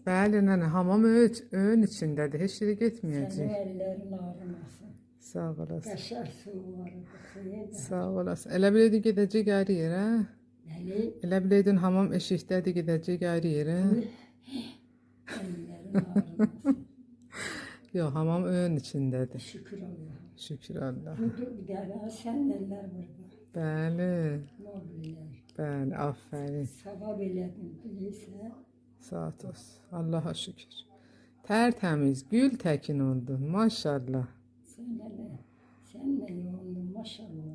Bəli nənə, hamam öğün içindədir. Heç yerə Sənin getməyəcək. əllərin ağrımasın. Sağ olasın. Qəşər suyu var. Xeyir də. Sağ olasın. Elə biləydin gedəcək ayrı yerə. Nəli? Elə biləydin hamam eşikdədir, gedəcək ayrı yerə. Əllərin ağrımasın. Yox, hamam öğün içindədir. Şükür Allah'a. Şükür Allah. Budur bir dərə, sənin əllər burada. Bəli, Nə bilirlər. bəli, aferin. Savab elədin, bilirsə. Saat olsun. Allah'a şükür. Tertemiz, gül təkin oldun. Maşallah. Sən də yoğundun, maşallah.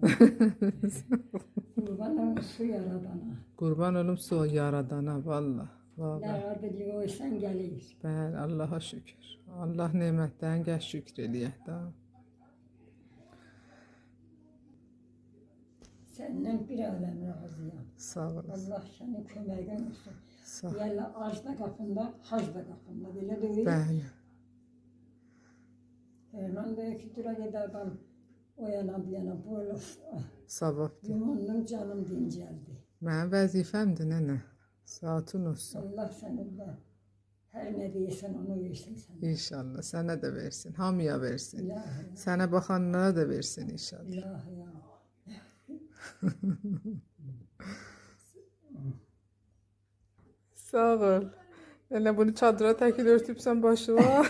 Qurban olun su yaradana. Qurban olum su yaradana, valla. Nə Vallahi. qədər yoğuysan gəlir. Bəli, Allah'a şükür. Allah nemətdən gəl şükür eləyək da. Səndən bir aləm razıyam. Sağ olasın. Allah sənin köməyin olsun. Sağ. Deyərlər, ac da qapında, hac da qapında. Belə deyil. Bəli. Mən də ki, dura gedərdim. O yana, bu yana, böyle. Savabdır. Yumunum, canım dincəldi. Mənim vəzifəmdir nənə. Saatın olsun. Allah sənin də hər nə deyirsən, onu versin sənə. İnşallah. Sənə də versin. Hamıya versin. İlahi, Sənə baxanlara da versin inşallah. ilahi ya. Sağ ol. Nənə bunu çadıra təkil örtübsən başıma.